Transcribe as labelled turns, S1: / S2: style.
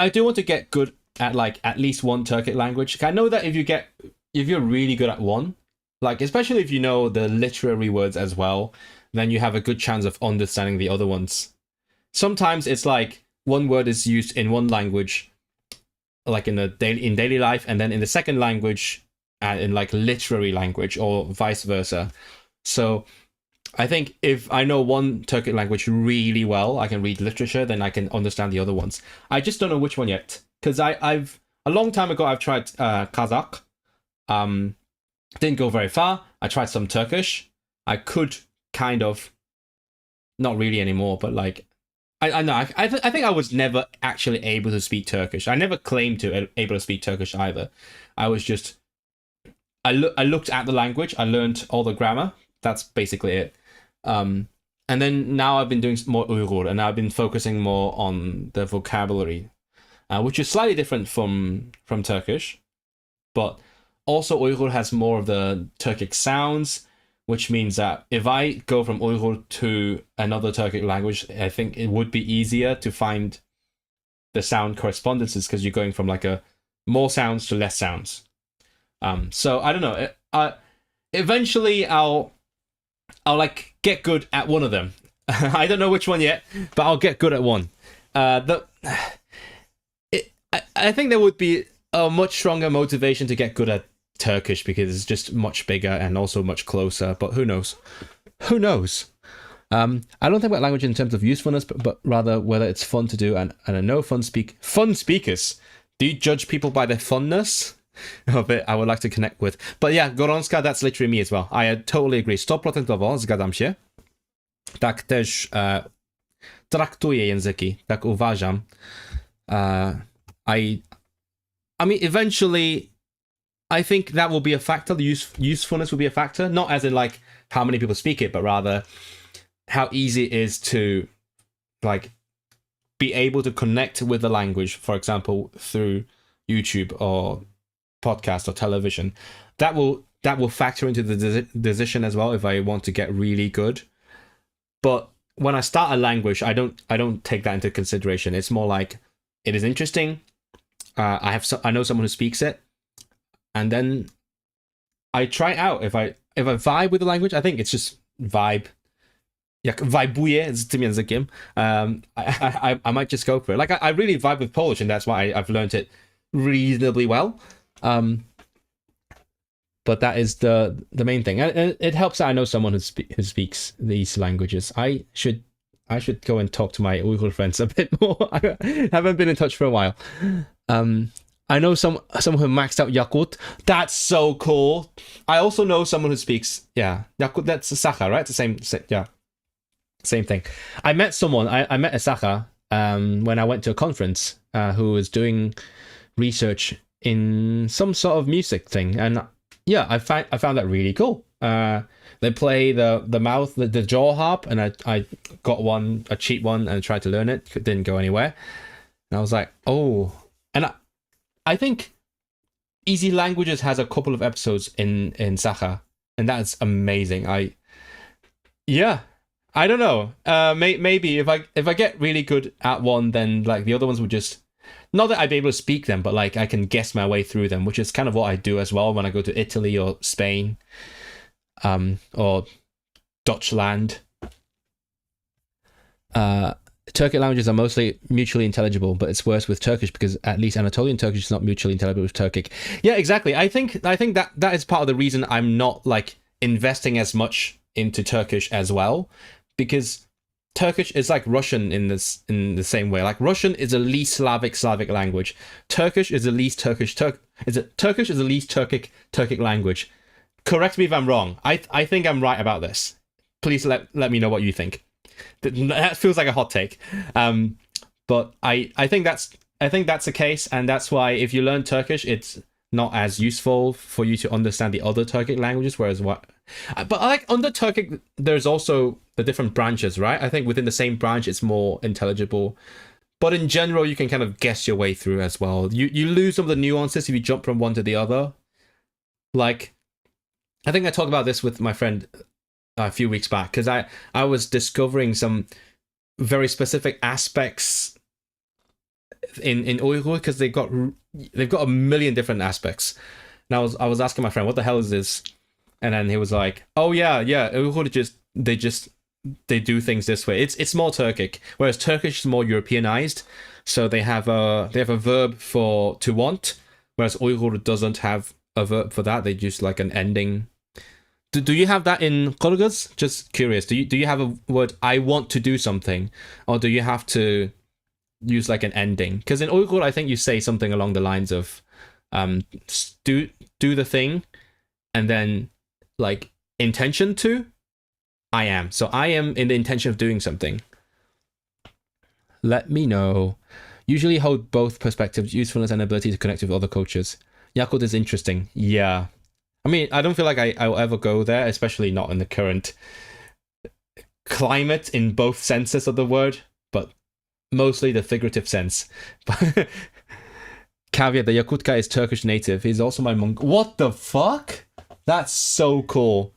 S1: I do want to get good at like at least one Turkic language. I know that if you're really good at one, like especially if you know the literary words as well, then you have a good chance of understanding the other ones. Sometimes it's like one word is used in one language, like in daily life, and then in the second language, in like literary language, or vice versa. So I think if I know one Turkic language really well, I can read literature, then I can understand the other ones. I just don't know which one yet, because I've a long time ago I've tried Kazakh. Didn't go very far. I tried some Turkish. I could kind of, not really anymore, but like I know I think I was never actually able to speak Turkish. I never claimed to able to speak Turkish either. I was just I looked at the language. I learned all the grammar. That's basically it. And then now I've been doing more Uyghur, and I've been focusing more on the vocabulary, which is slightly different from Turkish, but also Uyghur has more of the Turkic sounds, which means that if I go from Uyghur to another Turkic language, I think it would be easier to find the sound correspondences, because you're going from like a more sounds to less sounds. So I don't know. Eventually I'll like get good at one of them. I don't know which one yet, but I'll get good at one. I think there would be a much stronger motivation to get good at Turkish, because it's just much bigger and also much closer. But who knows? Who knows? I don't think about language in terms of usefulness, but rather whether it's fun to do. And I know fun speakers. Do you judge people by their funness of it? I would like to connect with. But yeah, Goronska, that's literally me as well. I totally agree. 100% zgadzam się. Tak też traktuję języki. Tak uważam. I mean, eventually, I think that will be a factor. The usefulness will be a factor. Not as in like how many people speak it, but rather how easy it is to like be able to connect with the language, for example, through YouTube or podcast or television. That will factor into the decision as well if I want to get really good. But when I start a language, I don't take that into consideration. It's more like it is interesting. I know someone who speaks it, and then I try it out. If I vibe with the language, I think it's just vibe. Jak vibuję z tym językiem, I might just go for it. Like I really vibe with Polish, and that's why I've learned it reasonably well. But that is the main thing. And it helps that I know someone who speaks these languages. I should go and talk to my Uyghur friends a bit more. I haven't been in touch for a while. I know someone who maxed out Yakut. That's so cool. I also know someone who speaks, Yakut. That's Sakha, right? It's the same thing. I met someone. I met a Sakha when I went to a conference who was doing research in some sort of music thing, and yeah, I found that really cool. They play the mouth, the jaw harp, and I got a cheap one, and tried to learn it. It didn't go anywhere, and I was like, oh. And I think Easy Languages has a couple of episodes in Sakha, and that's amazing. I don't know. Maybe if I get really good at one, then like the other ones would just, not that I'd be able to speak them, but like I can guess my way through them, which is kind of what I do as well when I go to Italy or Spain, or Dutchland. Turkic languages are mostly mutually intelligible, but it's worse with Turkish because at least Anatolian Turkish is not mutually intelligible with Turkic. Yeah, exactly. I think that is part of the reason I'm not like investing as much into Turkish as well, because Turkish is like Russian in the same way. Like Russian is the least Slavic language. Turkish is the least Turkish is the least Turkic language. Correct me if I'm wrong. I think I'm right about this. Please let me know what you think. That feels like a hot take, but I think that's the case, and that's why if you learn Turkish, it's not as useful for you to understand the other Turkic languages. But like under Turkic, there's also the different branches, right? I think within the same branch, it's more intelligible. But in general, you can kind of guess your way through as well. You lose some of the nuances if you jump from one to the other. Like, I think I talked about this with my friend a few weeks back, because I was discovering some very specific aspects in Uyghur because they've got a million different aspects. And I was asking my friend, what the hell is this? And then he was like, oh yeah, Uyghur they do things this way. It's more Turkic, whereas Turkish is more Europeanized. So they have a verb for to want, whereas Uyghur doesn't have a verb for that. They use like an ending. Do you have that in Kyrgyz? Just curious. Do you have a word I want to do something, or do you have to use like an ending? Because in Uyghur, I think you say something along the lines of do the thing, and then like intention to I am. So I am in the intention of doing something. Let me know. Usually hold both perspectives, usefulness and ability to connect with other cultures. Yakult is interesting. Yeah. I mean, I don't feel like I'll ever go there, especially not in the current climate in both senses of the word, but mostly the figurative sense. Caveat, the Yakutka is Turkish native. He's also my monk. What the fuck? That's so cool.